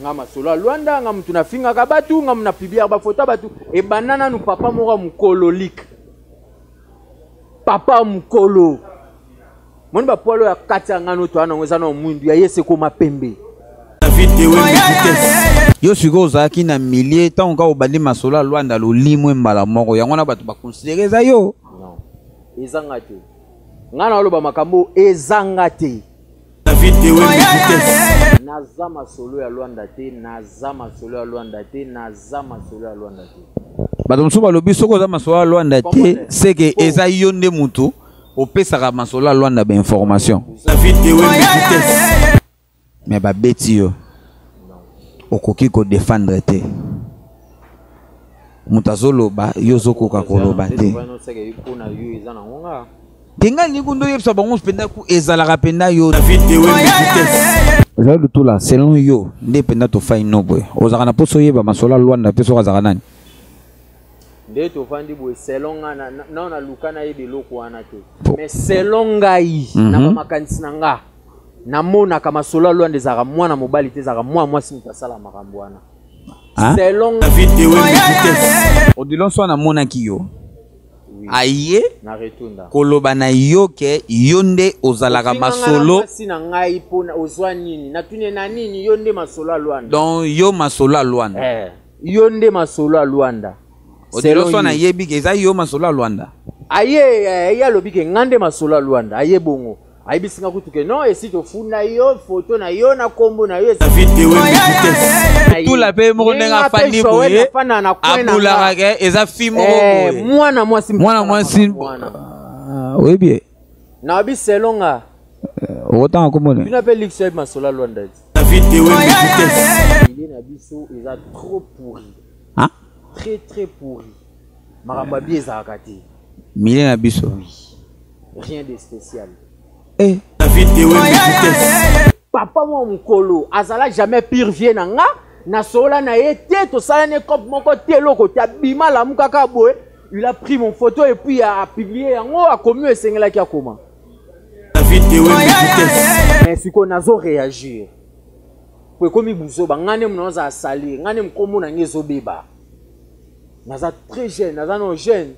ngama solo Luanda ngam tunafinga kabatu ngam na pibia ba photo batu e banana nu papa moko mukololik papa mukolo mon ba polo ya kati ngano to ana ngeza na mundu ya yese ko mapembe yo siko zaki na millier tant ka obali masolo Luanda lo limwe mbala moko yango na batu ba considérer za yo non ezanga te ngana oloba makambo ezanga te nazama solo ya Luanda te nazama solo ya Luanda te nazama solo ya Luanda te bato musuba lobi soko za masolo ya Luanda te c'est que eza yo nde mutu opesaka masolo ya Luanda ba information mais ba beti yo okoki ko défendre te mutazoloba yo zokoka koloba te Tenga ni kundo yepsa bango penda ku ezalaka penda yo David tout là selon yo nde penda to fay noboy ozaka na poso yeba masolo Luanda peso kazaka nani nde to fandi boy selon na lukana yebe loko wana te mais selon ngai na makanisi na nga na mona kama masolo Luanda ezaka mwana mobali te ezaka mwasi mutasala makambo wana selon odilon so na mona ki yo aye na retunda koloba na yo ke yonde ozalaka masolo sina ngai pona ozwa nini na tune na nini yonde masolo Luanda donc yo masolo Luanda yonde masolo Luanda odilo so na yebi ke za yo masolo Luanda aye ya lobi ke ngande masolo Luanda aye bongo aye bisinga kutuke non esi to funda yo photo na yo na kombo na yo tout la pe mo ndenga fandi boye abula ke eza fimo boye mwana mwasi oui bien na bi selonga autant komone tu n'appelles l'ixel masolo Luanda il na biso eza trop pourri hein très pourri maramba bieza kati mille na biso rien de spécial papa mo mukolo azala jamais pire vie na nga na sola na été to sala ne cop moko teloko ta bima la mukaka boy il a pris mon photo et puis a publié yango a commis esengela ki akoma mais siko nazo réagir pour komi buzo ba ngane mnoza sali ngane mkomo na ngezo beba naza très jeune naza no jeune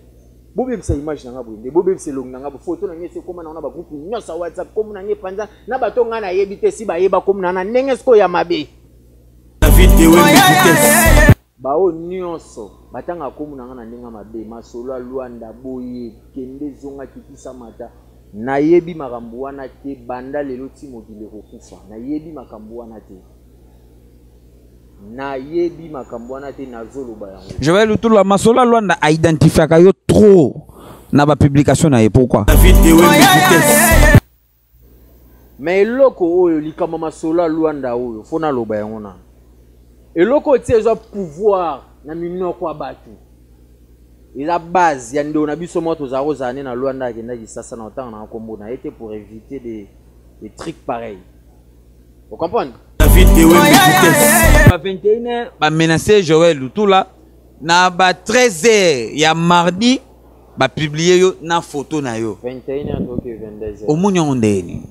bobe bisa image nanga boye bobe bisa long nanga photo na ngese koma na ba groupe nyosa WhatsApp koma na nge panza na bato ngana yebite si ba yeba koma na ndenge sko ya mabe bao nyonso batanga koma na ngana ndenge mabe masolo Luanda boye kende zonga kitisa mata na yebi makambo wana te banda lelo ti mokili kokufa na yebi makambo wana te na yebi makambo wana te na zoloba yango je vais le tout la masolo Luanda a identifié ka yo trop na ba publication na ye pourquoi mais eloko oyo likama masolo Luanda oyo fona loba yango na eloko ti ezo pouvoir na minoko ya batu ila base ya ndo na biso moto za rozane na Luanda akenda kisasa na otanga na kombo na été pour éviter des trucs pareils vous comprenez ba 21h ba menacer Joël tout là na ba 13h ya mardi ba publier yo na photo na yo 21h donc 22h omunyo ndeni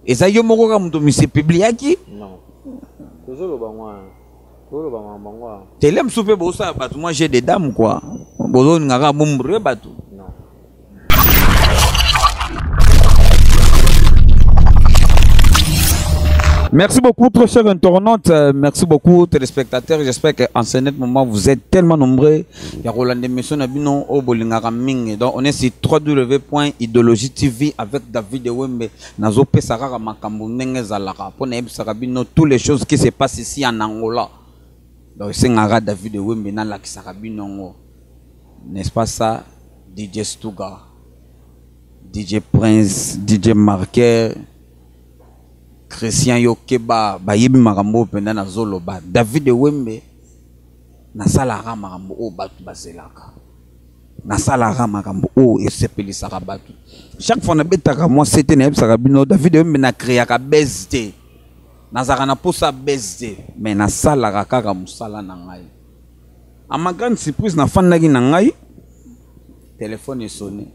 eza yo moko ka muto mise publiaki non tozolo bangwa tele msupe bosa batu moi j'ai des dames quoi bozo ngaka bombre batu non. Merci beaucoup, très chers internautes. Merci beaucoup, téléspectateurs. J'espère qu'en ce moment, vous êtes tellement nombreux. Il y a Roland Demission Nabino au Bolingaraming. Donc, on est sur www.idéologie TV avec David Wembe. Nazo Pesara Makambu Nengezalara. Pour Nebsarabino, toutes les choses qui se passent ici en Angola. Donc, c'est Ngara David Wembe dans la Kisarabino. N'est-ce pas ça? DJ Stuga, DJ Prince, DJ Marquer. Christian Yokeba bayibi makambo penda na zoloba David Wembe na salara makambo o batu baselaka na salara makambo o esepelisaka batu chaque fois na betaka moi c'était na ebsaka bino David Wembe na créa ka BSD na zaka na posa BSD mais na salara kaka musala na ngai a ma grande surprise na fandaki na ngai téléphone est sonné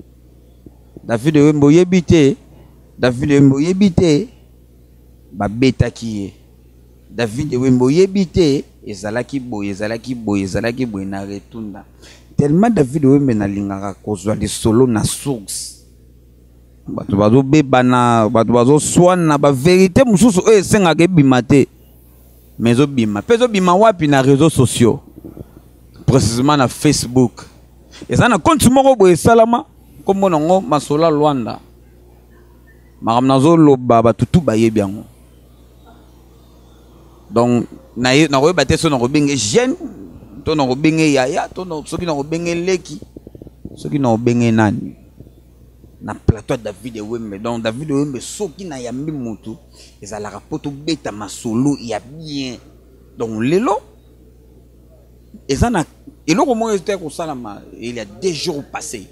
David Wembe yebite David Wembe yebite ba beta qui David Wembo yebite ezalaki boye na retunda tellement David Wembe na lingaka kozwa les solo na source bato bazo bebana bato bazo swana ba vérité mususu esengaka ebima te mais obima pezo bima wapi na réseaux sociaux précisément na Facebook eza na compte moko boye salama kombo nango Masola Lwanda makambo nazoloba batutu bayebi yango. Donc, na koyeba te so na kobenge jeune to na kobenge yaya to na soki na kobenge leki soki na kobenge nani na plateau David Wembe. Donc David Wembe soki na yambi mutu ezalaka poto beta masolo ya bien. Donc lelo ezana eloko mo était ko salama il y a 2 jours passés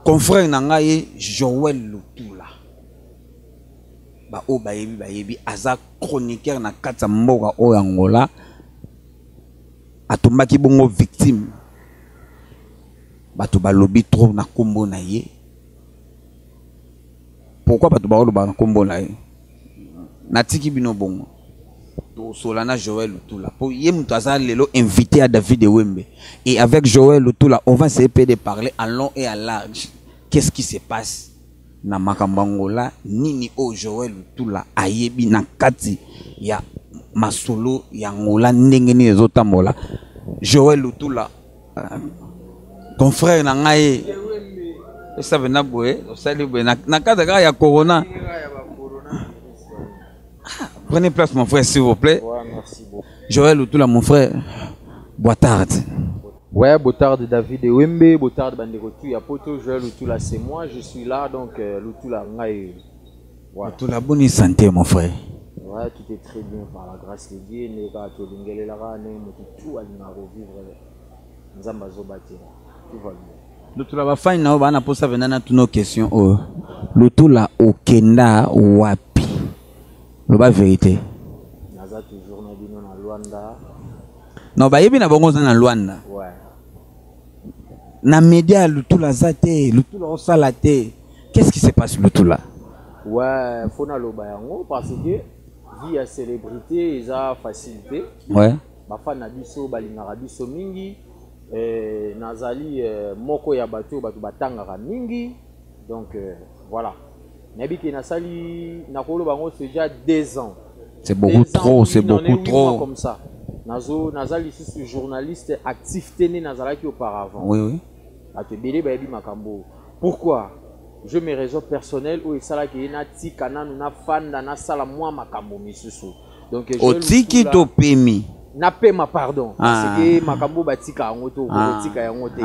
confrère na ngai Joël Lutula ba o bayebi aza chroniqueur na kata mboka o Angola atombaki bongo victime bato balobi trop na kombo na ye. Pourquoi bato balobi na kombo na ye natiki bino bongo to solana Joël Lutula pour ye mutu aza lelo invité à David Wembe et avec Joël Lutula on va essayer de parler en long et en large qu'est-ce qui se passe na makambangola nini o Joël Lutula ayebi na kati ya masolo ya ngola ndenge ni ezotambola. Joël Lutula ton frère na ngai ça vena boye osali boye na kati ya corona. Prenez place mon frère s'il vous plaît. Ouais, merci beaucoup. Joël Lutula mon frère Boitard. Ouais, Boitard David Wembe, Boitard Bandeko tu ya poto Joël Lutula c'est moi, je suis là donc Lutula ngai. Voilà. Lutula bonne santé mon frère. Ouais, tout est très bien par la grâce de Dieu, ne ka to lingele la ra ne mutu tout alina revivre. Nzamba zo batira. Tout va bien. Lutula ba fine na ba na posa venana toutes nos questions oh. Lutula okenda wapi? Le ba vérité. Naza toujours na bino na Luanda. Non ba yebi na bongo na Luanda. Ouais. Na média Lutula zate, Lutula osala te. Qu'est-ce qui se passe Lutula? Ouais, faut na loba yango parce que vie à célébrité eza facilité. Ouais. Ba fa na biso balingaka biso mingi nazali moko ya bato batangaka mingi donc voilà. Nabi ki nasali na koloba ngo c'est déjà 2 ans. C'est beaucoup trop, c'est beaucoup trop comme ça. Nazali suis journaliste actif tenu nazalaki auparavant. Oui oui. Atebele ba yebi makambo. Pourquoi? Je mes raisons personnelles où ça là qui na tika na na fanda na sala moi makambo misusu. Donc otiki to pemi. Na pema pardon. Parce que makambo batika yango to tika yango te.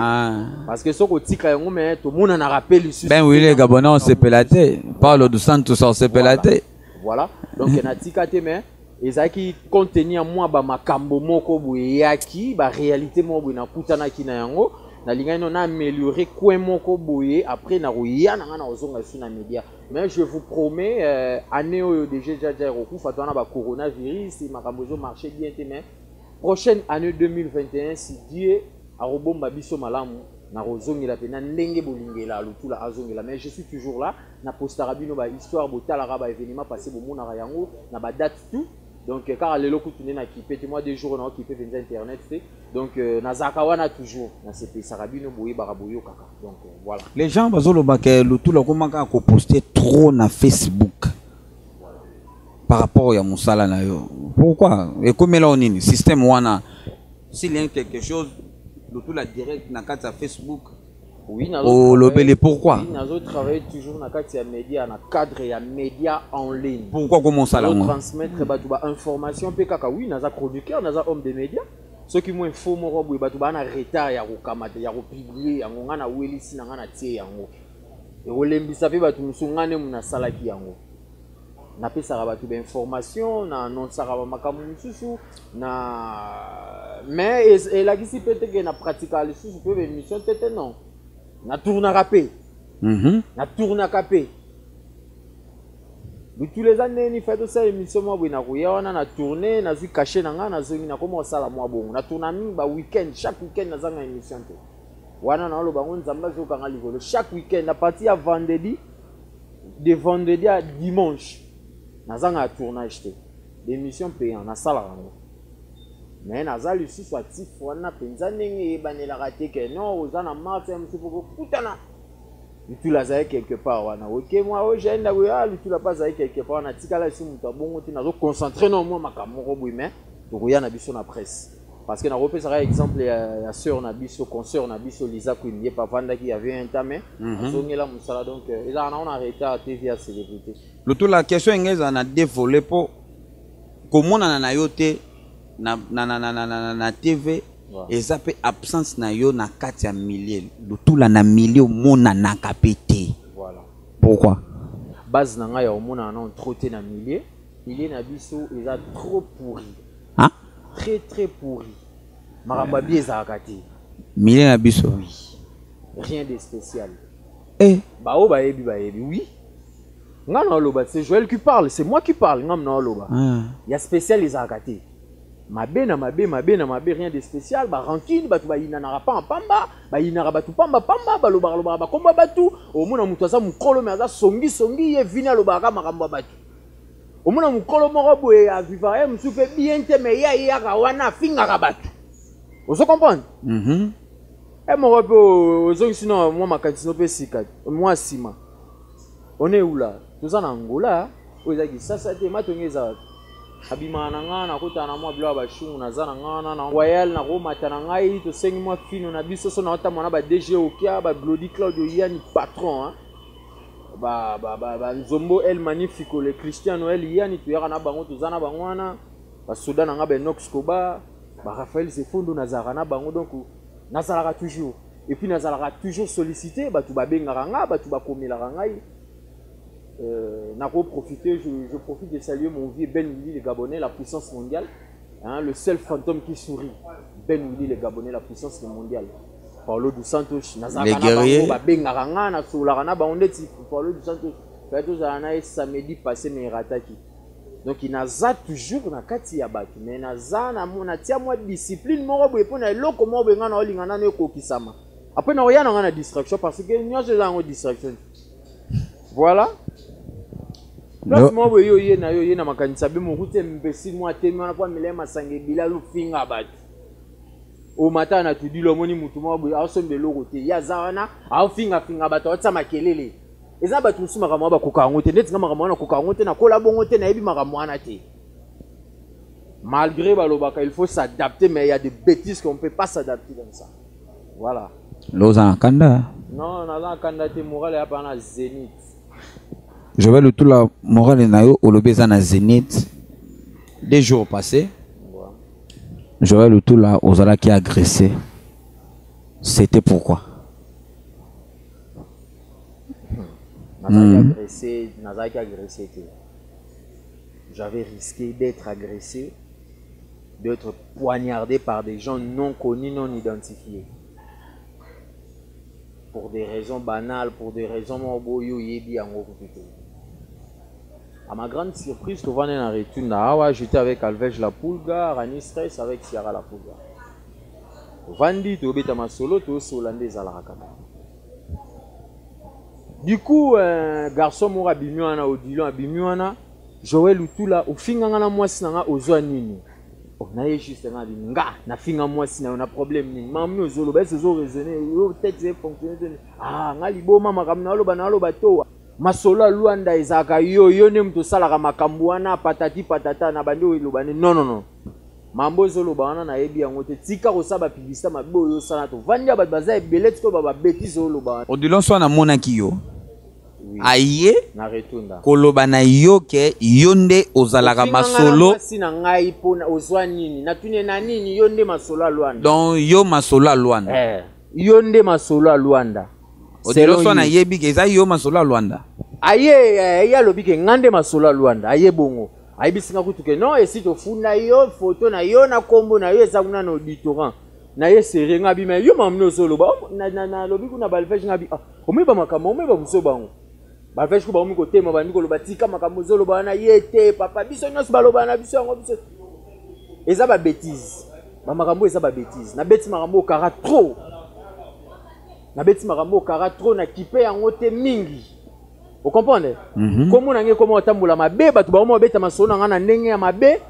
Parce que soko tika yango mais to mona na rappel ici. Ben oui les Gabonais on s'est pelaté. Parle de Santos on s'est pelaté. Voilà. Donc na tika te mais ezaki contenir moi ba makambo moko boyaki ba réalité mo boy na kutana ki na yango. Na linga non améliorer coin moko boye après na roya na na ozonga sur na média mais je vous promets année déjà okufa tona ba coronavirus makambo zo marché bien te mais prochaine année 2021 si Dieu a robomba biso malamu na rozongela pe na ndenge bolingela Lutula azongela mais je suis toujours là na postara bino ba histoire botala ba événement passé bo mona yango na ba date tout. Donc car lelo kutune na kipé moi 2 jours na kipé venza internet fait donc na zakawana toujours na CP sarabino boye baraboyo kaka donc voilà les gens bazoloba ke Lutula komaka ko poster trop na Facebook par rapport à musala na yo pourquoi et comme là on nini système wana s'il y a quelque chose Lutula direct na kata Facebook. Oui, pourquoi? Oui, nous travaillons toujours dans le média, dans le cadre des médias en ligne. Pourquoi comment ça là? Nous transmettre des informations. Oui, nous avons chroniqueur, nous avons homme de médias. Ceux qui m'ont informé, nous avons retard, nous avons publié, nous avons wélisi, nous avons tiré. Et nous avons nous salaki yango. Na pesa rabatu ba information na annoncer ba makamu mususu na mais et la qui peut être na pratical susu peut émission tete non. Na tourne à rapé. Na tourne à capé. Tous les années, ni fait ça émission moi na kuya na tourner na zu caché na nga na zongi na comment ça la moi bon. Na tourne mi ba week-end chaque week-end na zanga émission te. Wana na lo bango nzamba zo kanga ligolo chaque week-end à partir à vendredi de vendredi à dimanche. Na zanga tournage te. d'émission payant na sala rango mais naza lisusu atif wana penza ndenge ebanelaka te ke non oza na marche ya mosusu kokutana lutula azali quelque part wana oke mwa oyo jaenda koya lutula mpe azali quelque part wana tikala esi moto abongo te nazoconcentre na mwa makambo moko boye mais tokoya na biso na presse parce que nakopesaka exemple ya sœur na biso concert na biso Lisa Queen ye pavandaki ya avait un temps mais azongela mosala donc ezala na on arrêté à TV ya célébrité lutula question engeza na dévolé po komonana na yo te na TV eza pe absence na yo na kati ya milieu lutula na milieu omonanaka pe te voilà pourquoi base na ngai ya omonana na trop te na milieu na biso eza trop pourri hein? Très pourri makambo abi ezalaka te milieu na biso oui rien de spécial bao bayebi oui nga na oloba c'est Joël qui parle c'est moi qui parle nga na oloba ya spécial ezalaka te mabe na mabe rien de spécial ba rancune batu ba yinana pa pamba ba yinara batu pamba baloba ba komba batu omona mutu aza mukolo me aza songi ye vina aloba makambo batu omona mukolo moko boye ya vivre ye musu pe bien te me ya yaka wana fingaka batu ozo comprendre moko pe ozongisi na mwa makanisi no pe sika mwa sima on est où là toza na Angola oyo ezaki sasa te matonge eza abima na nga na kota na mwa bilo ba shungu na zana nga na royal na romata na ngai to sengi mwa fino na biso so na ota mwana ba DG okia ba Glody Claudio yani patron ba nzombo El Magnifico le Cristiano El yani to yaka na bango to zana bango wana ba soda na nga ba Nox Koba ba Raphaël Zefondo na zara na bango donc nazalaka toujours et puis nazalaka toujours sollicité ba tu ba bengaka nga ba tu ba komelaka ngai je profite de saluer mon vieux Ben Willy le Gabonais, la puissance mondiale, hein, le seul fantôme qui sourit. Ben Willy le Gabonais, la puissance mondiale. Paulo dos Santos, les guerriers. Paulo dos Santos, samedi passé mais rataki. Donc il n'a toujours na kati ya batu, mais naza na mona tia moi discipline moko boye pona eloko mo benga na olingana na ekokisama. Après na oyana na distraction parce que nyonso za ngo distraction. Voilà. Place moi yo ye na makanisa be mo kute mbesi mo atemi na kwa milema sange bila lu finga batu. O mata na tudi lo moni mutu mo boye asombe loko te ya zawana a finga batu otsa makelele. Eza batu musu makamwa ba kokango te neti nga makamwa na kokango te na kola bongo te na yebi makamwa na te. Malgré balobaka il faut s'adapter mais il y a des bêtises qu'on peut pas s'adapter comme ça. Voilà. Loza kanda. Non, na kanda te morale ya pa na Zénith. Je vais le tout la morale nayo olobeza na Zénith. Des jours passés. Je vais le tout là Ozala qui a agressé. C'était pourquoi? Nazaki agressé. J'avais risqué d'être agressé, d'être poignardé par des gens non connus, non identifiés. Pour des raisons banales, pour des raisons moboyo yebi en occupé. À ma grande surprise, je venais en retour. J'étais avec Alvej la Pulga, Rani Stress avec Sierra la Pulga. Vandi, tu obéis à ma solo, tu es hollandais à la Rakana. Du coup, garçon mora bimiwana odilon bimiwana, Joël Lutula au finga na mwasi na ozwa nini. Oh na ye juste nga na finga mwasi na on a problème nini. Mammi ozolo ba sezo raisonner, yo tête c'est fonctionner. Ah nga liboma makamna aloba na aloba to. Masolo Luanda ezaka yo ne mto salaka makambo wana patata na bandi loba non. Mambo zoloba wana na yebi yango te tika ko saba publicité mabo yo sana to. Vanja ba baza ebelete ko ba bêtise oloba. Odilon so na monaki yo. Aye na retunda koloba na yo ke yonde ozalaka masolo sina ngai pona ozwa nini natune na nini yonde masolo Luanda donc yo masolo Luanda yonde masolo Luanda odilo so na yebi ke za yo masolo Luanda aye ya lobi ke ngande masolo Luanda aye bongo aye bisinga kutuke non esi to funda yo photo na yo na kombo na yo ezakuna na auditorat na ye serenga bi mais yo mamno solo ba na lobi kuna balfesh ngabi omeba makama omeba musobango Bafesh ko ba mu ko tema ba ndiko lo batika makambo zolo ba na yete papa biso nyos ba lo ba na biso ngo biso eza ba bêtise ba makambo eza ba bêtise na beti makambo kara trop na beti makambo kara trop na kipe yango te mingi Vous comprenez? Comment on a comment tamboula mabe, batu ba mo beta masona ngana ndenge ya mabe.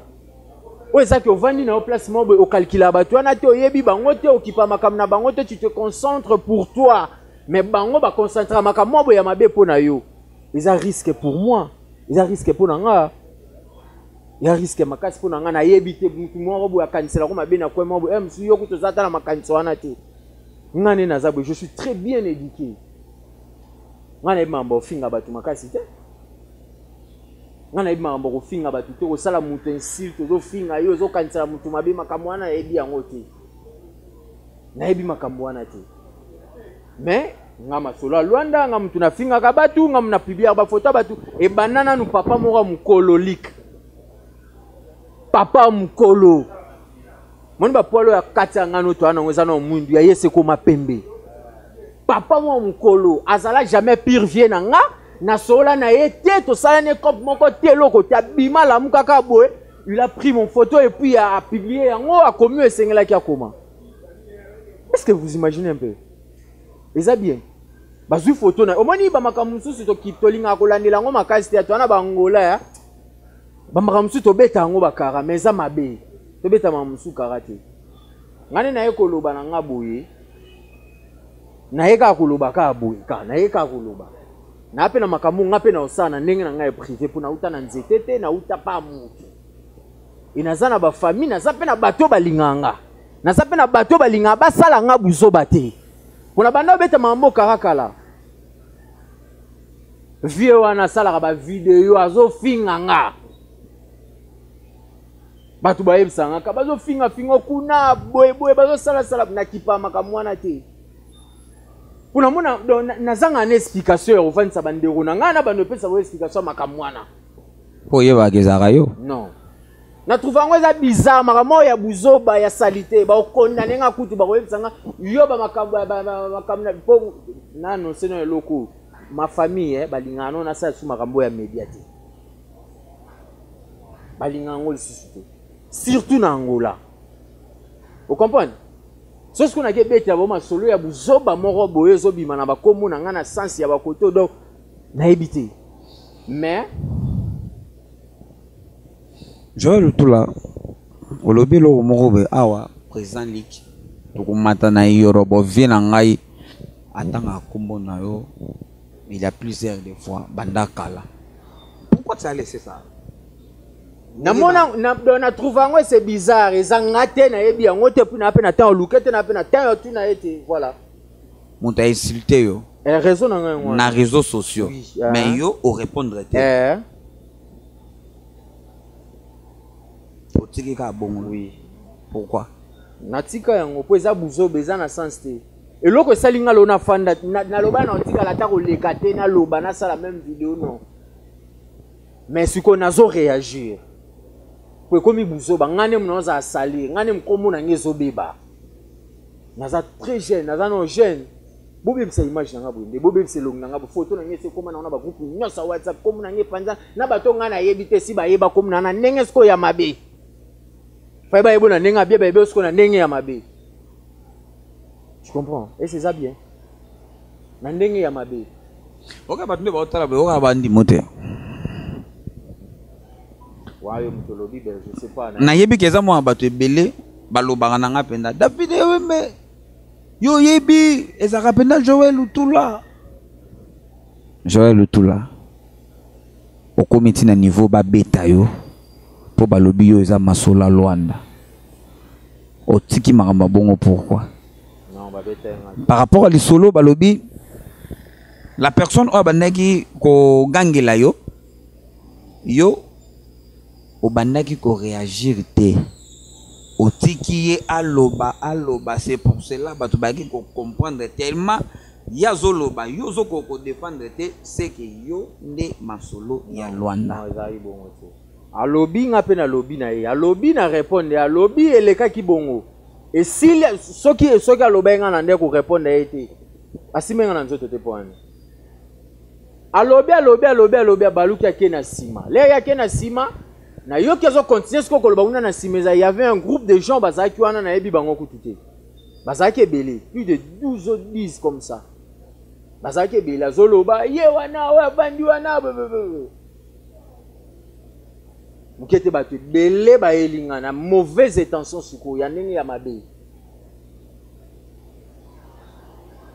O ezaki ovandi na place mo o calcula batu na te oyebi bango te okipa makam na bango te, tu te concentres pour toi. Mais bango ba concentrer makam mo ya mabe pona yo. Ils ont risque pour moi. Ils ont risque pour nga. Il y a risque makasi pour nga na yebite mutu mo robo ya kanisela ko mabe na kwa mo msu yo kuto zata na makanisa wana te. Ngane na zabo, je suis très bien éduqué. Ngane mambo finga batu makasi te. Ngane mambo ko finga batu te ko sala mutu insulte zo finga yo zo kanisela mutu mabe makambo wana ebi yango te. Na ebi makambo wana te. Mais ngama solo Luanda ngam tuna finga ka batu ngam na publier ba photo batu e banana nu papa moko mukololik. Papa mukolo. Moni ba polo ya kati ngano to ana ngeza na mundu ya yese ko mapembe. Papa mo mukolo azala jamais pire vie na nga na sola na été to sala ne cop moko teloko ta bima la mukaka boy. Il a pris mon photo et puis a publié yango a commis esengela ki akoma. Est-ce que vous imaginez un peu? Eza bien. Bazui photo na omoni ba makamusu to kitolinga ko landela ngo makasi te atwana bangola ya. Ba makamusu to beta ngo bakara meza mabe. To beta mamusu karate. Ngane na ekoloba na ngaboye. Na eka koloba ka boye ka na eka koloba. Na pe na makamu ngape na osana ndenge na ngai privé pona uta na nzete te na uta pa mutu. Inazana ba famille na zape na bato balinganga. Na zape na bato balinga ba sala nga buzo bate. Pona banda beta mambo karakala. Vie wana sala ba video azo finga nga. Batu ba yebsanga ka bazo finga kuna boy bazo sala na kipa makamwana te. Pona mona nazanga na explication au vendre sa bandero na nga na bando pesa bo explication makamwana. Po yeba kezaka yo? Non. Na trouva ngo za bizarre makamo ya buzoba ya salite ba okondane nga kutu ba koyebsanga yo ba makamna po nano seno loko ma famille balingano na sa su makambo ya media te. Balingango le susute. Surtout na Angola. Vous comprenez? Ce qu'on a que bête ya boma solo ya buzoba moko boye zo bima na ba komo na nga na sens ya ba koto donc na ebité. Mais Joël Lutula, au lobby lo morobe awa président Lick to komata na yorobo vient ngai atanga kombo na yo il y a plusieurs des fois banda kala. Pourquoi tu as laissé ça? na trouve ngo c'est bizarre ezanga te na yebi yango te puna pe na temps lukete na pe na temps tu na été voilà. Monta insulté yo. Raison na ngwa. Na réseaux sociaux. Oui, mais yo au répondre te. Oui. Pourquoi? Natika yango po eza buzo beza na sens te. Eloko esalinga lo na fanda na loba na otika la ta ko lekate na loba na sala même vidéo non. Mais ce qu'on a zo réagir. Pour comme buzo ba ngane mnoza asali, ngane mkomo na ngezo beba. Naza très jeune, naza no jeune. Bobe bisa image na ngabo nde bobe bisa long na ngabo photo na ngese koma na ba groupe nyosa WhatsApp koma na ngepanza na bato ngana yebite si ba yeba koma na ndenge sko ya mabe. Faiba ebona nenga bien bébésko na ndenge ya mabe. Tu comprends? Et c'est ça bien. Na ndenge ya mabe. Oka batunde ba otala ba oka bandi mote. Wayo mutolobi be je sais pas. Na yebi keza mo bato ebele balobaka na nga penda. David Ewembe. Yo yebi ezaka penda Joël Lutula. Joël Lutula. Okomiti na niveau ba beta yo. Po balobi yo eza masola Luanda. Otiki makamba bongo pourquoi? Non, ba beta. Par rapport à l'isolo balobi la personne o bandaki ko gangela yo o bandaki ko réagir te. Otiki ye aloba c'est pour cela batu baki ko comprendre tellement ya zoloba yo zoko ko défendre te c'est que yo nde masolo ya Luanda. Alobi nga pe na lobi na ye alobi na répondre alobi eleka ki bongo et si soki aloba nga na nde ko répondre ete asimenga na nzoto te poane alobi baluki ake na sima le yake na sima na yo kezo continuer ce ko koloba una na sima il y avait un groupe de gens bazaki wana na yebi bango kutute bazaki ebele plus de 12 ou 10 comme ça bazaki ebele azoloba ye wana oyo abandi wana moke ete bato ebele bayelinga na mauvaise intention sikoyo ya ndenge ya mabe.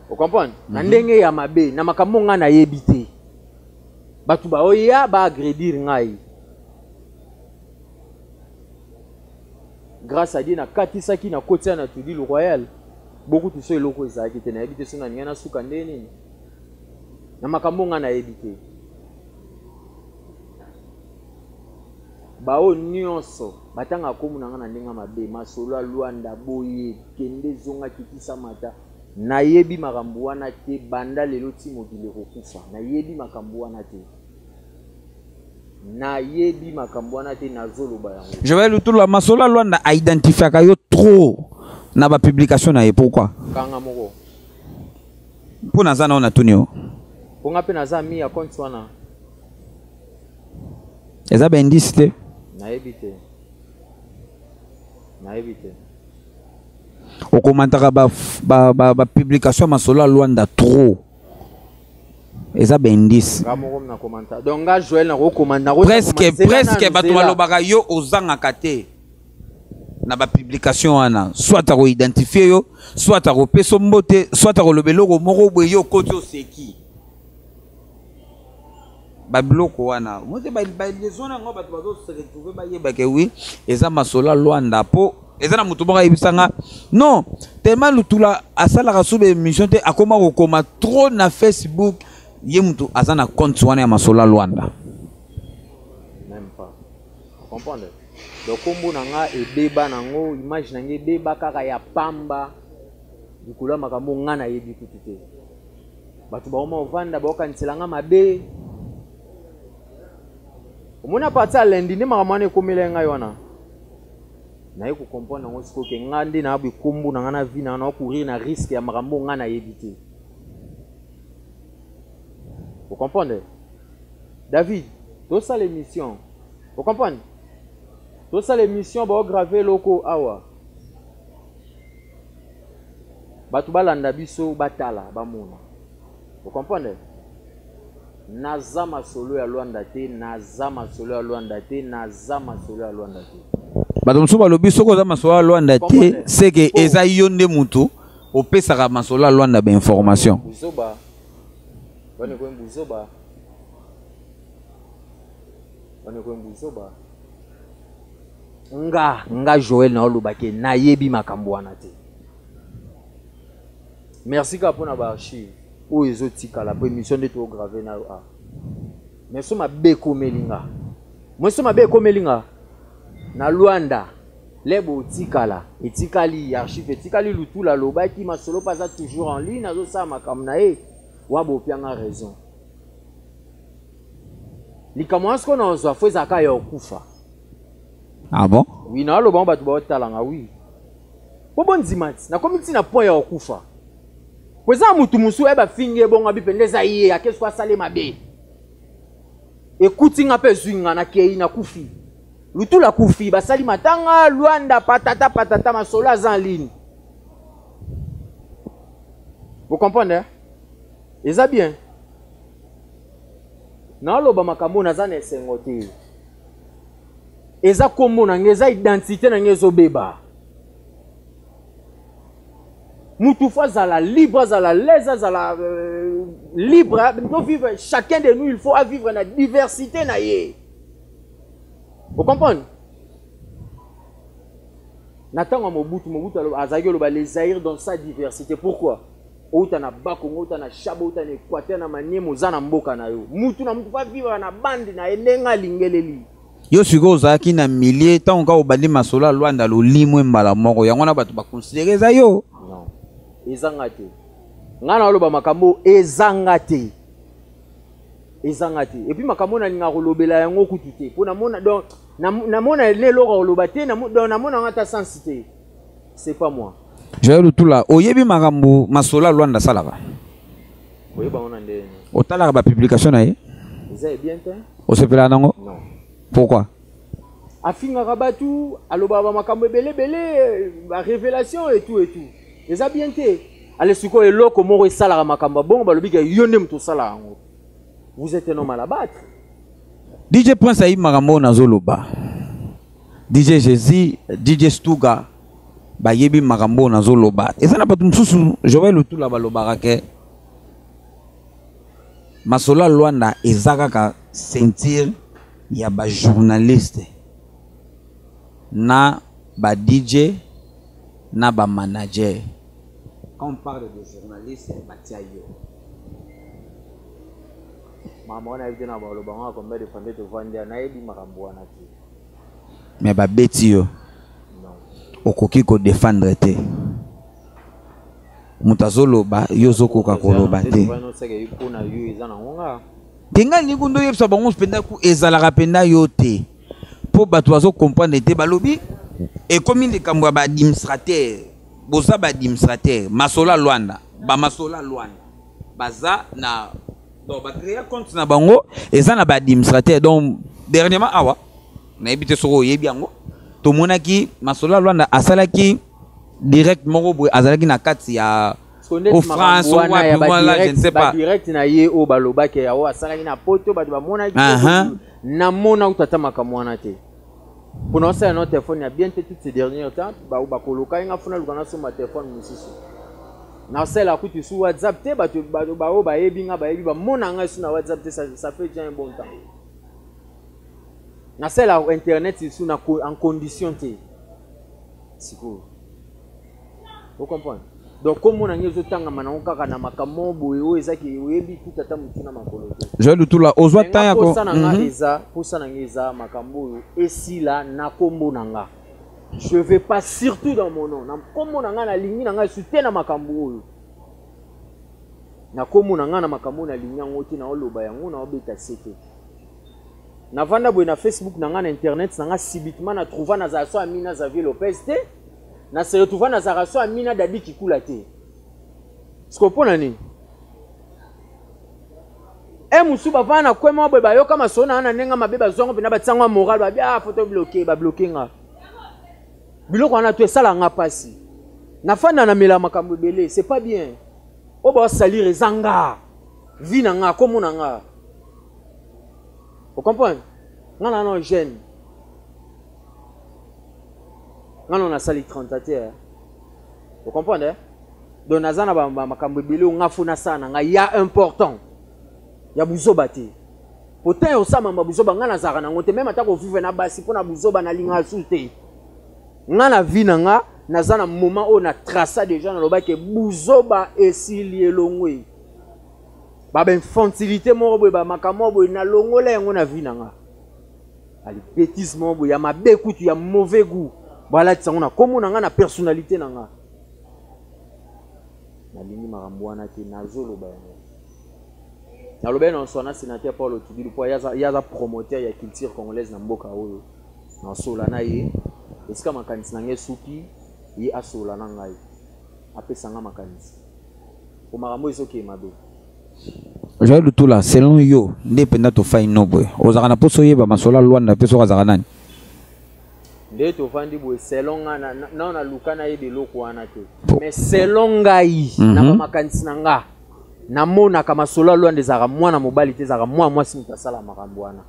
Okomprendre? Na ndenge ya mabe na makambo nga nayebi te bato baoya baagredir ngai grâce à Dieu na katisaki na kotia na tudi le royal beaucoup tout ça eloko ezalaki te nayebi te so na ninga nasuka nde nini na makambo nga nayebi te bao nyonso batanga komuna nga na ndenge mabe masolo ya Luanda boye kende zonga kitisa mata nayebi makambo wana te banda lelo ti mokili kokufa nayebi makambo wana te nayebi makambo wana te nazoloba yango. Je vais le tout la masolo Luanda a identifié kayo trop na ba publication na ye pourquoi kanga moko pour nazana on a tunio pour nga pe naza mi ya compte wana eza ba indice te nayebi te au commentaire ba publication masolo Luanda trop eza ba indice na commentaire donc nga Joël na recommande presque bato balobaka yo ozanga kate na ba publication wana soit à identifier yo soit à peso mbote soit à lobeloko moko boye yo koti oseki ba bloko wana mote ba les zones ngo bato bazo se retrouver ba yeba ke oui eza masolo Luanda po eza na mutu boka yebisanga non tellement lutula asala ka sube émission te akoma kokoma trop na Facebook ye mutu azana compte wana ya masolo Luanda même pas comprendre donc kombo nanga ebeba nango image nange ebeba kaka ya pamba dikula makambo nga na yebi kutu te bato baoma ovanda baokanisela mabe omona parti ya lendi nde makambo wana ekomela ngai wana naye kokomprendre nango sikoyo ke nga nde na abwe kombo nanga na vi nanga na okourir na risque ya makambo nga na yebi te. Vous comprenez? David, tout ça l'émission. Vous comprenez? Tout ça l'émission, va graver loko awa. Batu balanda biso batala bamona. Vous comprenez? Nazama solo ya Luanda te, nazama solo ya Luanda te, nazama solo ya Luanda te. Batu mso balobi soko za masolo ya Luanda te, c'est que eza yonde mutu opesaka masolo ya Luanda ba information. Buzoba. Bane ko mbuzoba. Nga Joël na olobake na yebi makambo wana te. Merci ka pona ba archive. O ezotika la émission de to graver na a. Merci ma beko melinga. Merci ma beko melinga. Na Luanda lebo tikala etikali archive etikali lutula lobaki masolo paza toujours en ligne azo sa makambo na e. Wabo pianga raison. Likamwansi ko na ozwa fo ezaka ya okufa. Ah bon? Oui, na lo bon batu ba otalanga oui. Po bon dimati na komiti na point ya okufa. Kweza mutu musu eba finge bonga bipendeza iye akeso asale mabe. Ekuti nga pe zwinga na kei na kufi. Lutula kufi basali matanga Luanda patata masolo azan ligne. Vous comprenez? Eza bien. Na loba makambo na zana esengo te. Eza kombo na ngeza identité na ngezo beba. Mutu fa zala libre, zala l'aise, zala libre. Nous vivre chacun de nous, il faut vivre la diversité na ye. Vous comprenez? Natanga Mobutu azaki loba les Zaïre dans sa diversité. Pourquoi? Outa na Bakongo, outa na Chabo, outa na Équateur, na Maniema, oza na mboka na yo. Mutu na mutu fa vivre na bande na endenga lingeleli. Yo siko ozaki na millier tant ka obandi masolo Luanda lo limwe mbala moko. Yango na bato ba considérer za yo. Non. Ezanga te. Ngana oloba makambo ezanga te. Ezanga te. Et puis makambo na ninga kolobela yango kutu te. Po na mona donc na mona lelo koloba te na mona ngata sensité. C'est pas moi. Je vais tout là. Oyebi makambo masolo Luanda salaka. Oyeba ona ndene. Otala ba publication na ye. Eza bien te? Osepela nango? Non. Pourquoi? Afinga rabatu aloba ba makambo belé ba révélation et tout. Eza bien te. allez siko eloko moko esala makamba bon balobi ke yonde mto sala ngo. Vous êtes un homme à la battre. DJ Prince Aïe Marambo Nazoloba. DJ Jésus, DJ Stuga, Bayebi Marambo Nazoloba. Et ça n'a pas tout sous Joël ou tout la balobarake. Masola Luanda ezaka sentir ya ba journaliste na ba DJ na ba manager. Quand on parle de journaliste, batia yo. Maman a été na ba lo bango comme de fande te vendre na yebi makambo wana ti. Mais ba beti yo. Non. Okoki ko défendre te. Mutazolo ba yozoko ka koloba te. Tenga ni kundo yebsa bango spenda ku ezalaka penda yo te. Po bato bazo comprendre te balobi et comme il kamwa ba administrateur, boza ba administrateur, Masola Luanda, ba Masola Luanda. Baza na donc ba créer compte na bango eza na ba administrateur donc dernièrement awa na ebité soko yebi yango to monaki Masola Luanda asalaki direct moko boy azalaki na kati ya au France ou wapi voilà je ne sais pas direct na ye o baloba ke ya o asalaki na poto bato bamona na mona utata makamwana te pour nous c'est notre téléphone a bien fait toutes ces derniers temps ba koloka nga funa lukana so ma téléphone musisi na sela kuti sur WhatsApp te bato ba o ba yebi nga ba yebi ba mona nga sur na WhatsApp te ça fait déjà un bon temps na sela internet sur na en condition te siko. Vous comprenez? Donc, comme on a dit, on a na makamo boyo ezaki oyebi tout ata mutina makolo. Je le tout là ozwa temps ya ko. Pour ça nangeza makambo esila na kombo nanga. Je vais pas surtout dans mon nom. Na kombo nanga na lingi nanga soutien na makambo. Na kombo nanga na makambo na lingi ngoti na oloba yango na obeta sete. Na vanda boy na Facebook nanga na internet nanga subitement na trouva na za so Amina Xavier Lopez te. Na se retrouva na zaraso Amina Dadi Kikula te. Skopona ni. Musuba vana kwema boy ba yo kama sona na nenga mabeba zongo pena batsangwa moral ba bia photo bloqué ba bloqué nga. Biloko wana to esala nga pasi. Na fanda na mela makambo belé, c'est pas bien. O ba salir ezanga. Vina nga komona nga. Vous comprenez? Nga na jeune. On a sali 30 terre. Vous comprenez? Donc nazana ba makambo bile nga funa sana nga ya important. Ya buzoba te. Pourtant o sama buzoba nga nazaka na ngote même atako vivre na basi pona buzoba na linga sulte. Nga na vie na nga nazana moment on a tracé déjà na loba ke buzoba esili elongwe. Ba infantilité mo boy ba makambo boy na longola yango na vie na nga. Ali bêtise mo boy ya mabe kutu ya mauvais goût. Voilà, tu sais, on a comme on a une personnalité nanga. Na lini marambuana ki nazolo ba. Na lobe na sona sénateur Paul Otudi po ya promoteur ya culture congolaise na mboka oyo. Na sola na ye. Eska makanisi na nge suki ye asola na ngai. Apesa nga makanisi. Ko marambo isoke mabe. Je le tout là selon yo ndependa to fa inobo. Ozaka na poso yeba Masola Luanda peso kazaka nani. Nde to fandi bo selon nga na lukana ye de loko wana te mais selon ngai na makanisi na nga na mona kama Masola Luanda zaka mwana mobali te zaka mwasi mutasala makambo wana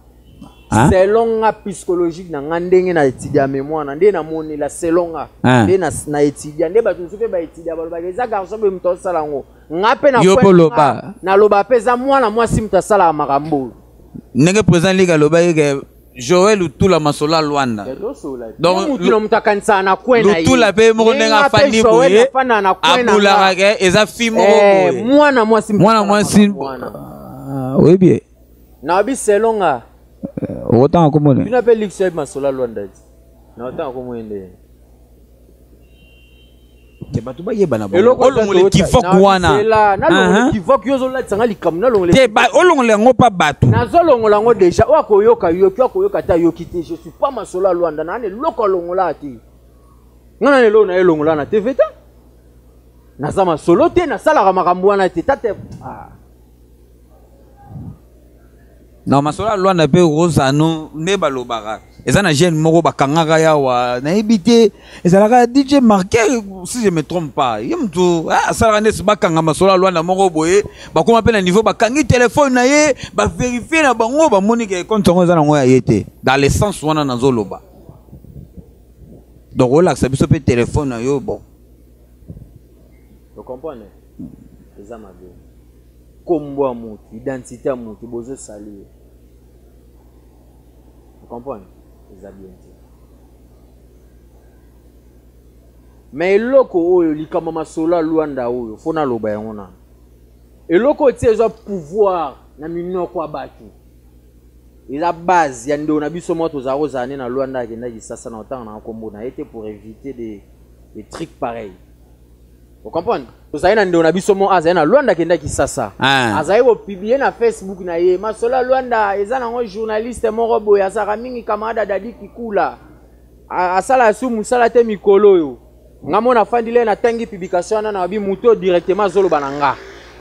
selon nga psychologique na nga ndenge na étudier mémoire na nde na moni la selon nga nde na étudier nde ba tusupe ba étudier ba ba za garçon be mutasala ngo nga pe na kwa na loba peza mwasi mutasala makambo nenge président liga loba yeke Joël ou tout la Masola Luanda. Donc tout la paix mo ndenga fandi boye. Abula rage eza fimo boye. Mwana mwasi. Oui bien. Na bi selonga. Autant comme on. Tu n'appelles l'Ixel Masola Luanda. Na autant comme on est. Batu ba yeba na bo olongole kivok wana na longole kivok yo zola tsanga likamna longole te ba olongole ngo pa batu na zolongola ngo déjà wakoyoka yoka ta yokite je suis pas Masola Luanda na ne loko longola ti ngana ne lo na elongola na TV ta na zama solo te na sala ka makambo wana te tate na Masola Luanda pe rosa no ne balobaka eza na jeune moko bakangaka yawa nayebi te ezalaka DJ Marqué si je me trompe pas ye mutu asalaka ndesi bakanga masolo ya Luanda moko boye bakoma mpe na niveau bakangi telefone na ye baverifie na bango bamoni ke compte yango eza nango ya ye te dans le sens wana nazoloba donc olakisa biso mpe telefone na yo bon tu comprends eza mabe kombo ya mutu identité ya mutu bozo salir tu comprends eza bien te mais eloko oyo likama masolo ya Luanda oyo fo naloba yango na eloko ti eza pouvoir na minoko ya bato eza base ya ndeko na biso moko tozala kozala nde na Luanda akendaki sasa na otanga na kombo na ye te pour éviter des trucs pareils. Vous comprenez? Tozali na ndeko na biso moko azali na Luanda akendaki sasa azali kopiblie na Facebook na ye masolo ya Luanda eza nango journaliste moko boye azalaka mingi camarade Dadi Kikula asala su mosala te mikolo oyo nga mo nafandi le natangi publication wana na babi mutu directement azoloba na nga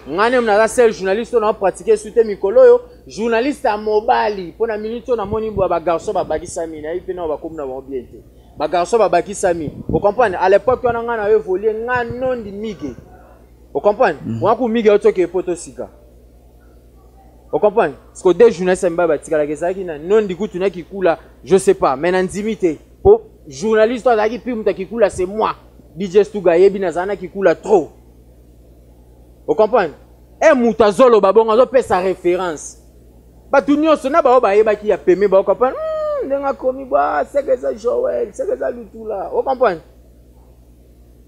ngane mnaza seul journaliste na pratiquer su te mikolo oyo journaliste ya mobali mpona minute na moni bwa bagarso babakisami na ye mpe na bakomi na bango bien te bagarso babakisami vous comprenez à l'époque wana nga na yo évoluer nga nondi mige vous comprenez waku mige otoke poto sika vous comprenez parce que des journalistes mba batikala kezaki na nondi kutu na Kikula je sais pas mais na ndimité po journaliste azaki pi muta Kikula c'est moi DJ Stuga yebi na zana Kikula trop. Vous comprenez? Et Moutazolo babonga zo pe sa référence. Batu nyonso na ba bayeba ki ya peme ba comprendre. Ndenga komi ba c'est que ça Joël, c'est que ça Lutula. Vous comprenez?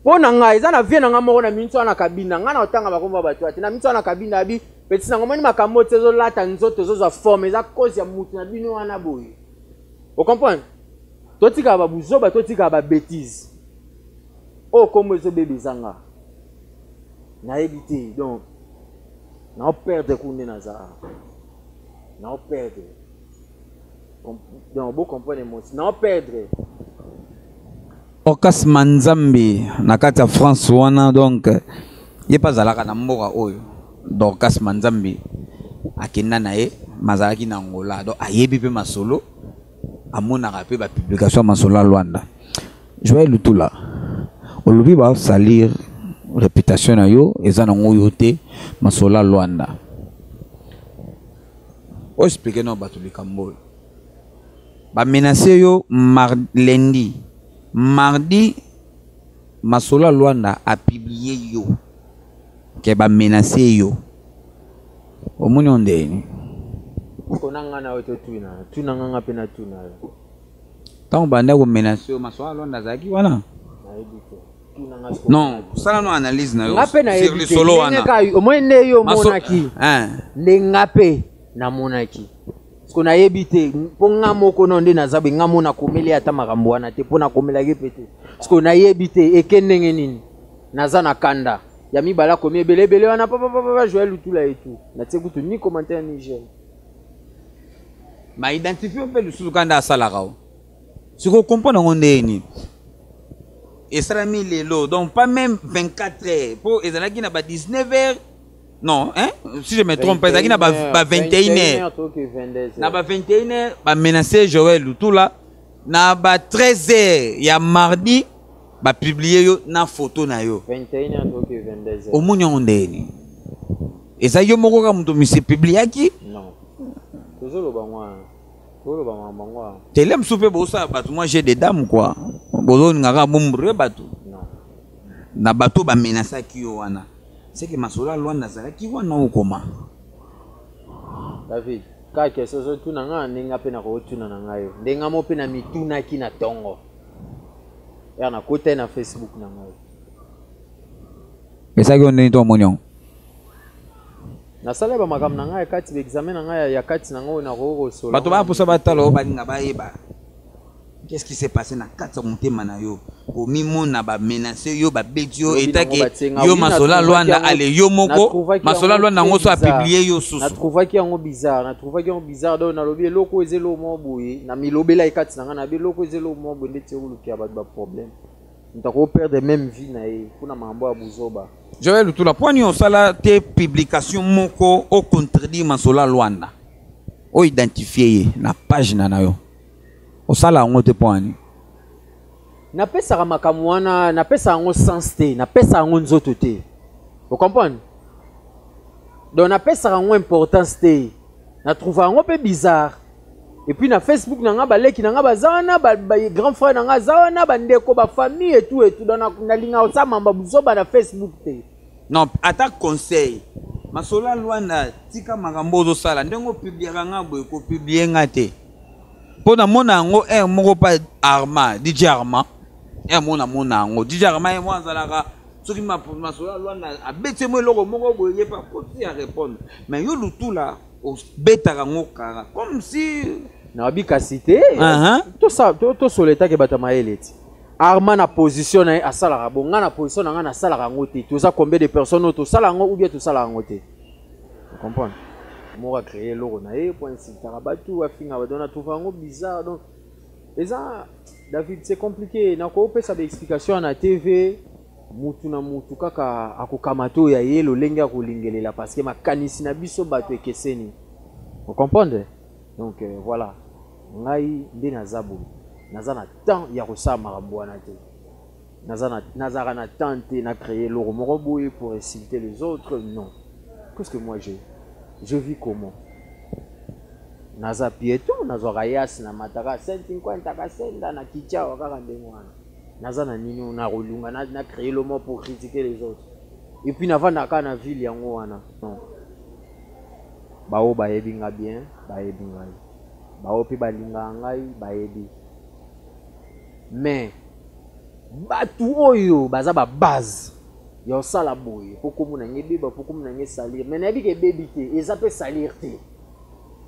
Pona nga eza na vie na nga moko na minso na kabina nga na otanga bakomba batu ati na minso na kabina abi petit na ngomani makambo tezo lata nzoto zo za forme eza cause ya mutu na bino wana boye. Vous comprenez? Totika ba buzoba totika ba bêtise. Oh comme ce bébé zanga. Na évité donc na perdre kunde na za. Na perdre. Donc vous comprenez moi, na perdre. Okas Manzambi na kati ya France wana donc ye pas zalaka na mboka oyo. Donc Okas Manzambi akenda na ye mazalaki na Angola donc ayebi pe masolo amonaka pe ba publication masolo ya Luanda. Joël Lutula olobi ba salir réputation na yo eza na ngoyo te masolo ya Luanda. O expliquer no bato likambo ba menacer yo lundi mardi masolo ya Luanda a publié yo ke ba menacer yo omoni ondeni konanga na oto tuna nganga pe na tuna tant banda ko menacer yo masolo ya Luanda zaki wana na ebito non ça non analyse na yo sur le solo wana omoni yo monaki le ngape na monaki parce na yebite po nga moko no nde nazabe nga mona komeli ata makambo wana te pona komela ke pete parce na yebite ekendenge nini naza na kanda ya mibala komi ebele wana papa Joël Lutula et tout na tie kutu ni commentaire ni jeune ma identifier pe lusu kanda asala kao siko comprendre ngonde ni esalami lelo donc pas même 24 heures pour ezalaki na ba 19 heures. Non, hein? Si je me trompe pas, il y a 21h. Na ba 21h, ba menacer Joël Lutula. Na ba 13h, il y a mardi, ba publier yo na photo na yo. 21h donc 22h. Au monde ondeni. Et ça yo moko ka muto mi se publier ki? Non. Toujours le bangwa. Toujours le bangwa. Telem soupe bosa batu moi j'ai des dames quoi. Bozo ngaka bombre batu. Non. Na bato ba menacer ki yo wana. C'est que masolo ya Luanda zalaki wana okoma David ka keso zo tuna nga ninga pe na ko tuna na ngayo ndenga mo pe na mituna ki na tongo ya na kote na Facebook na ngayo esaki oneni to monyon na sala ba makam na ngayo kati examen na ngayo ya kati na ngayo na ko solo bato ba posa batalo balinga bayeba qu'est-ce qui s'est passé na kati ya motema na yo komimona ba menacer yo ba beti yo etaki yo masolo ya Luanda ale yo moko masolo ya Luanda ngo so a publier yo susu na trouvaki yango bizarre donc na lobi eloko ezelo mo boye na milobela ekati na nga na biloko ezelo mo boye ndeti oluki ya ba problème ntako perdre même vie na ye kuna mambo ya buzoba Joël Lutula point on sala te publication moko au contredire masolo ya Luanda o identifier na page na yo osala yango te mpo ani napesaka makambo wana napesa yango sens te napesa yango nzoto te vous comprenez donc napesaka yango importance te natrouva yango mpe bizarre et puis na Facebook nanga baleki nanga baza wana ba grand frère nanga za wana bandeko bafamille et tout donc nalinga osamamba buzoba na Facebook te non ata conseil masola lwana tika makambo ozosala ndenge opubliaka nga boye kopublie nga te mpo namona yango moko pa Arma DJ Arma mona yango DJ Arma ye mwa azalaka soki masola lwana abeti mo eloko moko boye ye pa koti ya répondre mais yo lutula obetaka ngo kaka comme si nabi cité tout ça tout soleta ke bata mayele ti Arma na position na asalaka bonga na position na na salaka ngo te toza combien de personnes to sala ngo ou bien to sala ngo te vous comprenez moi créer logo na point sitara batu afinga badona trouva ngo bizarre donc eza David c'est compliqué na ko pesa des explications na TV mutu na mutu kaka akokamato ya yelo lenga kolingelela parce que makanisi na biso bato ekeseni vous comprenez donc voilà ngai nde nazabu nazana temps ya kosala makambo wana te nazara na temps te na créer logo moko boye pour inciter les autres non qu'est-ce que moi je vis comment naza piéton nazwaka yasi na mataka 150 kasenda na kichawa kaka ndenge wana naza na nini na kolunga na créer le mot pour critiquer les autres et puis navandaka na ville yango wana non bao bayebi nga bien bayebi ngai bao mpe balinga ngai bayebi mais batu oyo baza ba base ya osala boye po komona ngebeba po komona nge salir mais nayebi ke bebi te eza pe salir te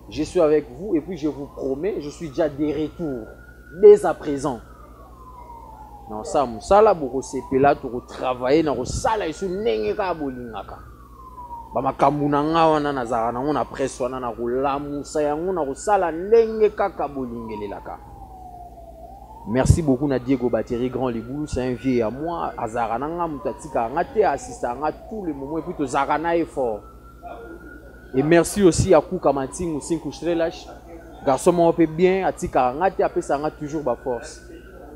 je suis avec vous et puis je vous promets je suis déjà de retour dès à présent non ça musala boko sepela to travailler na ko sala isu ndenge ka bolingaka ba makambu na nga wana nazaka nango na presse wana na kolamusa yango na kosala ndenge kaka bolingelelaka. Merci beaucoup na Diego Battery Grand Liboulou, c'est un vieux à moi. Azarananga mutatika ngate assistanga tous les moments et puis to zarana effort. Et merci aussi à Kuka Manting ou Cinco Strelash. Garçon mon peu bien atika ngate apesanga toujours ba force.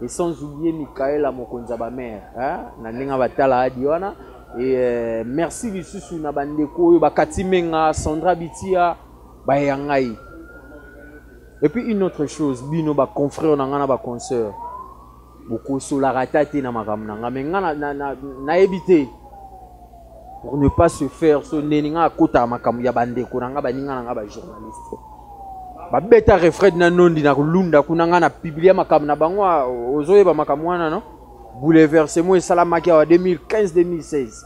Et sans oublier Michael Mokonza ba mère, hein, na ninga batala adiwana. Et merci lisusu na bandeko ba Katimenga, Sandra Bitia, ba yangai. Et puis une autre chose, bino ba confrère na ba consoeur. Beaucoup sur la ratate na makam na mais na éviter pour ne pas se faire so neninga kota makam ya bandeko na ba ninga na ba journaliste. Ba beta refred na nondi na lunda kunanga na publier makam na bango ozoye ba makam wana no. Bouleversement et salamaki en 2015-2016.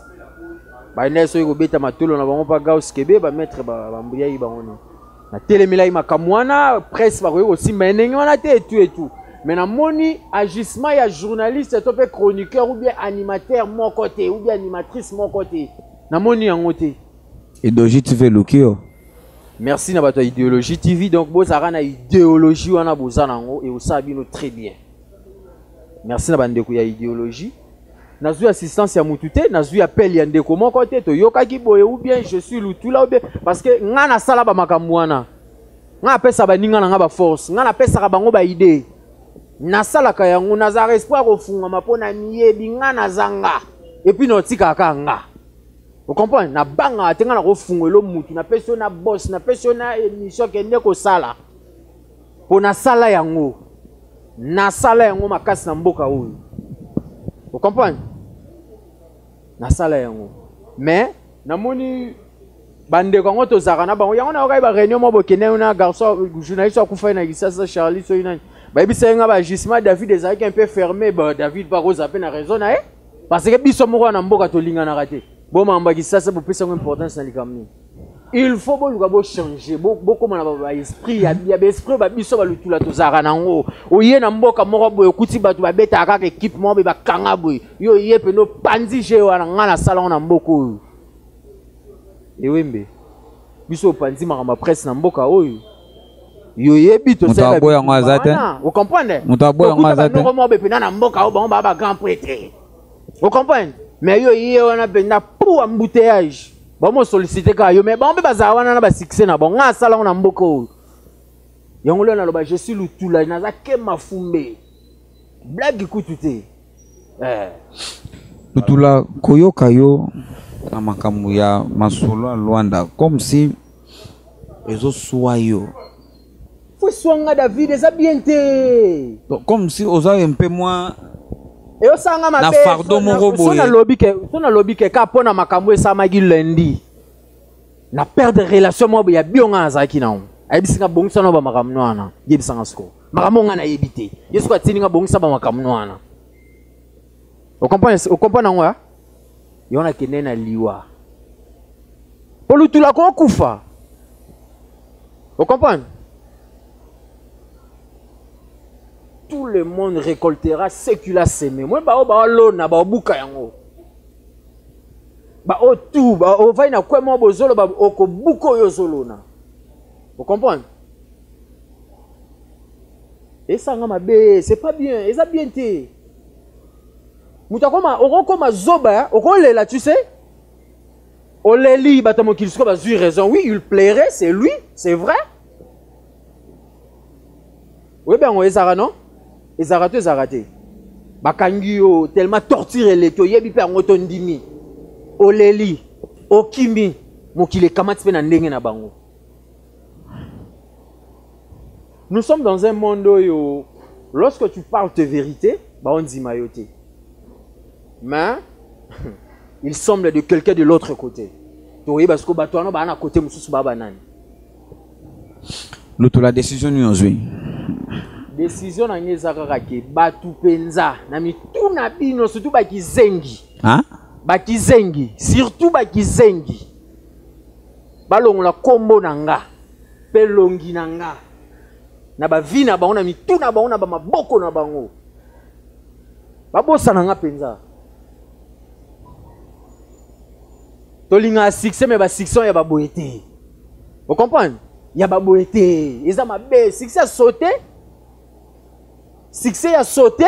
Ba neso ko beta matolo na bango pa Gauss Kebe ba mettre ba mbuya yi bango. Na télémila makamwana presse ba aussi menengi wana te et tout mais na moni agissement ya journaliste to pe chroniqueur ou bien animateur mon côté ou bien animatrice mon côté na moni yango te Idéologie TV Lukio. Merci na bato Idéologie TV donc bozara na idéologie wana bozana ngo et osabino très bien. Merci na bandeko ya Idéologie. Nazui assistance ya mutute, nazui appel ya ndeko mon côté to yokaki boye ou bien je suis lutula ou bien parce que nga na sala ba makambo wana. Nga pesa ba ninga nga ba force, nga na pesa bango ba idée. Na sala ka yango nazara espoir ofunga mapona miyebi nga na zanga et puis notika ka nga. Vous comprenez? Na banga atenga na kofungelo mutu na pesa na boss na pesa na émission kende ko sala. Pona sala yango. Na sala yango makasi na mboka oyo. Vous comprenez? Na sala yango. Mais namoni bande ko to zakana bango yango na ba réunion mo bokene na garçon journaliste akufa na Gisasa Charlie so inani. Ba bisa nga ba gisement David ezaki un peu fermé ba David ba ko zaper na raison na parce que biso moko na mboka to linga na raté. Bon mamba Gisasa bo pesa ngo importance na likamni. Il faut bo changer beaucoup na ba esprit ya esprit ba biso ba lutula to zakana ngo. Oye na mboka moko bo ekuti batu ba beta kaka équipe mo ba kanga boy. Yo ye pe no panzi je wana ngana sala na mboko. Ewembe biso panzi makamba presse na mboka oyo yo yebi to sala boya ngazate vous comprenez mutaboya ngazate no mo be pena na mboka oyo bango ba grand prêtre vous comprenez mais yo ye wana pena pour embouteillage ba mo solliciter ka yo mais bango be bazawana na ba succès na bango nga sala na mboka oyo Yangolo na loba je suis Lutula naza ke mafumbe. Blague kututé. Lutula koyoka yo na makambo ya masolo à Luanda comme si ezo soyo. Faut songer David eza bien té. Comme si oza un peu moins et osanga mabe. Na fardo moko boye. Sona lobby ke ka pona makambo esamaki lundi. Na perdre relation mo ya bionga azaki na on. Ayibisinga bongisa no ba makamno wana. Yebisanga siko. Makambo nga na yebite. Yesu kwa tininga bongisa ba makamno wana. Vous comprenez ngwa? Yona kenena liwa. Polu tula ko kufa. Vous comprenez? Tout le monde récoltera ce qu'il a semé. Moi ba o ba lona ba buka yango. Ba o tout ba o va na kwa mo bozolo ba oko buko yo zolona. Vous comprenez? Et ça nga mabe, c'est pas bien, et ça bien té. Mutakoma okoma zoba, okolela tu sais? Oleli batamo qu'il soit bazu raison. Oui, il plairait, c'est lui, c'est vrai. Oui ben on ezara non? Ezara te. Bakangi yo tellement torturé les to yebi pe ngoto ndimi. Oleli, okimi, mokile kamati pe na ndenge na bango. Nous sommes dans un monde où, lorsque tu parles de vérité, on dit mayoté. Mais, il semble de quelqu'un de l'autre côté. Oui, parce que tu as un côté, l'autre la décision nous aujourd'hui. Décision na ngezaka ke batu penza na mituna bino surtout bakizengi. Hein? Bakizengi, surtout bakizengi. Balongola kombo nanga, pelongi nanga. Na ba vi na bango na mituna bango na ba maboko na bango. Babosa nanga penza. Tolinga succès mais ba succès ya ba boete. Vous comprenez? Ya ba boete, eza mabe, succès a sauté. Succès a sauté.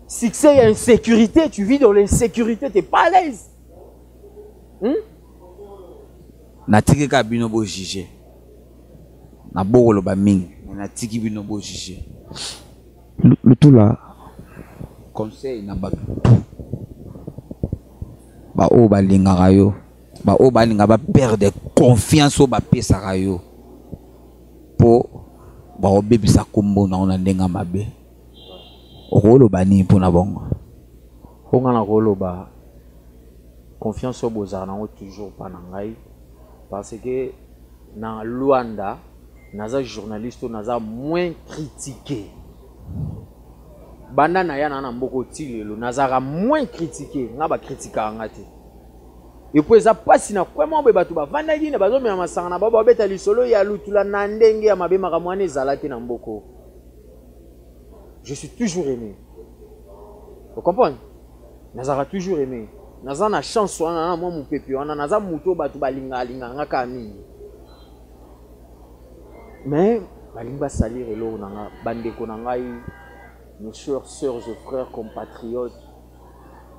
Succès, il y a insécurité. Tu vis dans l'insécurité, tu n'es pas à l'aise. Natiki ka bino bo jije. Na bolo ba mingi. Natiki bino bo jije. Le tout là. Conseil na ba tout. Ba o ba linga rayo. Ba o ba linga ba perdre confiance au ba pesa rayo. Po ba o bebisa kombo na ona ndenga mabe. Rolo bani pour na bongo. On a rolo ba confiance au bozana toujours pas nangai parce que dans Luanda naza journaliste naza moins critiqué. Banda na ya na mboko tilelo nazara moins critiqué nga ba critika ngate. Et puis ça passe na kwema be batu ba vanda gine bazo me masanga na baba beta lisolo ya lutula na ndenge ya mabe makamwane zalaki na mboko. Je suis toujours aimé. Vous comprenez? Nazara toujours aimé. Naza na chance wana na moi mon pepe wana naza muto batu balinga linga ngaka mingi. Mais balinga salir elo nanga bandeko nangai nos chers sœurs et frères compatriotes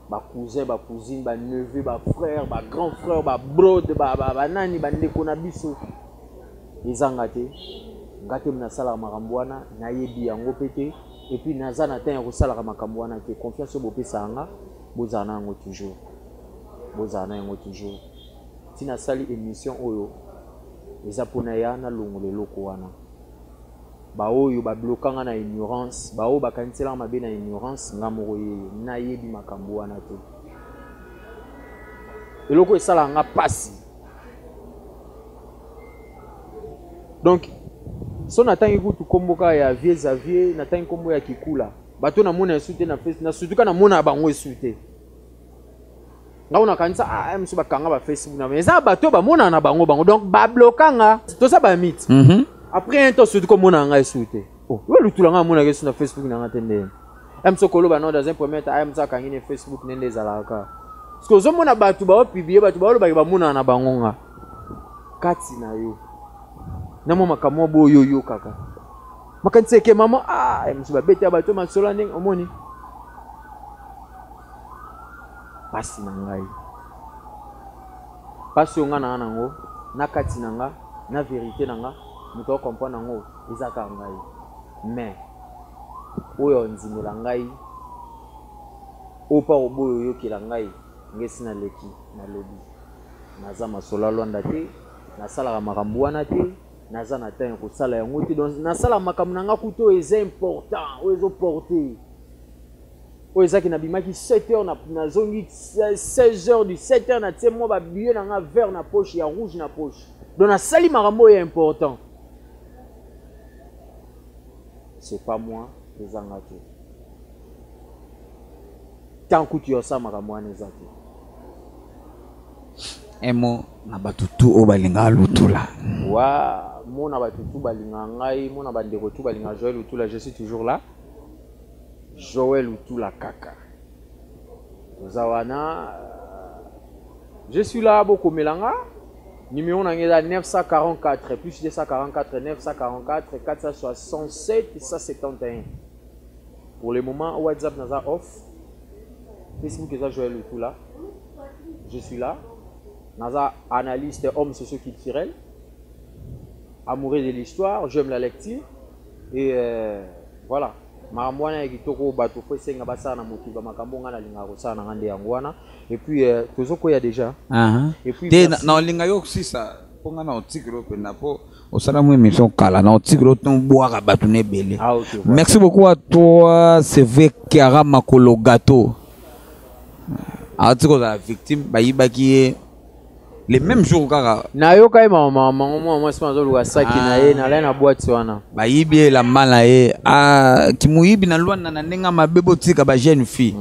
ba cousin ba cousine ba neveu ba frère ba grand frère ba brode ba nani bandeko na biso ezanga te ngate mna sala makambo wana na yebi yango pete. Et puis naza na tan rosala ka makambo wana ke confiance bo pesa nga bozana yango toujours. Bozana yango toujours. Tina sali émission oyo eza pona ya na longole loko wana. Ba oyo ba blokanga na ignorance, ba oyo ba kansela mabe na ignorance ngamoko ye na yebi makambo wana te. Eloko esala nga pasi. Donc so natangi kutu komboka ya vie Xavier natangi kombo ya Kikula bato na mona esute na face na sutuka na mona bango esute ngauna kanisa mso bakanga ba Facebook na mais ça bato ba mona na bango donc ba blokanga to ça ba mythe après un temps surtout comme mona nga esute oh we lutula nga mona ke na Facebook na ngatende mso koloba no dans un premier temps mso kangine Facebook nende zalaka parce que zo mona bato ba publier bato ba loba ba mona na bango nga kati na yo namo makamwa boyo yo kaka makanise ke mama msuba bete abato masola ndenge omoni pasi na ngai pasi onga na nango na kati na nga na vérité na nga moto comprendre ngo ezaka ngai mais oyo nzimela ngai opa oboyo yokela ngai ngesi na leki na lobi naza masolo Lwanda te nasalaka makambo wana te naza na temps kosala yango te donc nasala makambo na nga kuto eza important oyo ezoporte oyo ezaki nabimaki 7h nazongi 16h du 7h natie mwa babillet na nga vert na poche ya rouge na poche donc nasali makambo oyo important c'est pas moi ezanga te tant kutu yosala makambo wana eza te emo na batutu o balinga lutula wa mona batutu balinga ngai mona bandeko tu balinga Joël Lutula je suis toujours là Joël Lutula kaka Zawana je suis là beaucoup melanga numéro nangeza 944 plus 244 944 467 171 pour le moment WhatsApp naza off Facebook eza Joël Lutula je suis là naza analyste homme socio-culturel amoureux de l'histoire j'aime la lecture et voilà makamwana kitoko bato fo senga basana na motiba makambo ngana linga ko sana ngande yangwana et puis tozoko ya déjà et puis na linga yo sisa ponga na otikiro pe na po osala mu émission kala na otikiro ton boire bato ne belé merci beaucoup à toi CV Kiara Makolo Gâteau atiko la victime bayibaki les mêmes jours kaka na yo kai mama moi c'est mazo luka saki na ye na la boîte wana bayibi la mala ye kimuyibi na Lwanda na ndenga mabebo tika ba jeune fille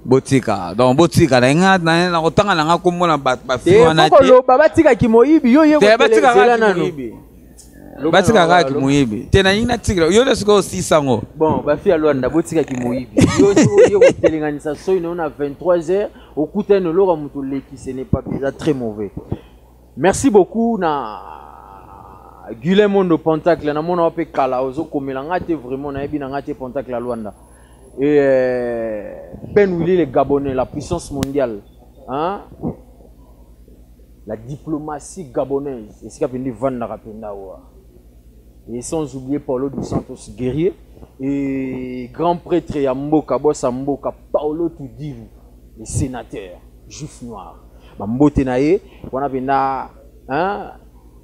botika donc botika na nga na kotanga na nga komona ba fille wana te ko baba tika kimoyibi yo ye ko batika na kimuyibi batika ka kimuyibi te na yina tika yo lesko 600 bon ba fille Lwanda botika kimoyibi yo ko telinganisa so ino na 23h au coup de l'eau mutu leki ce n'est pas déjà très mauvais merci beaucoup na Guillermo de Pontacle na mona pe kala ozo komela ngate vraiment na yebi na ngate Pontacle la Lwanda et Ben Willy les Gabonais la puissance mondiale hein la diplomatie gabonaise et c'est qu'apendi vanda rapenda wa et sans oublier Paulo dos Santos guerrier et grand prêtre ya mboka bossa mboka Paulo Tudivu le sénateur juif noir bambote naye wana penda hein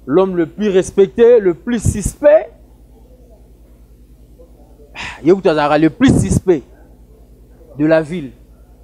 l'homme le plus respecté le plus suspect yekutazaka le plus suspect de la ville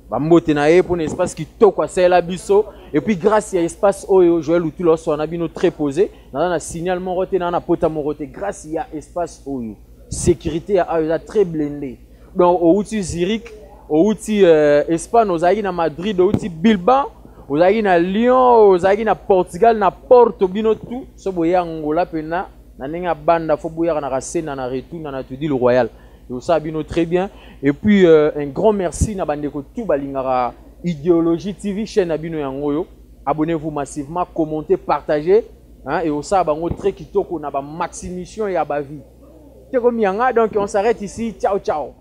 bambote naye pour un espace qui toko asala biso et puis grâce à espace oyo Joël Lutula so na bino très posé na signalement roté na pota moroté grâce à espace oyo sécurité a très blindé donc au outil Zurich outi Espagne ozaki na Madrid outi Bilbao ozaki na Lyon ozaki na Portugal na Porto bino tout so boya Angola pena na ninga banda fo boya na rasena na retour na tout dit le royal et ça bino très bien et puis un grand merci na bandeko tout balingara idéologie TV chaîne bino yangoyo abonnez-vous massivement commentez partagez hein et ça bango très kitoko na ba maximission ya ba vie te comme yanga donc on s'arrête ici ciao ciao.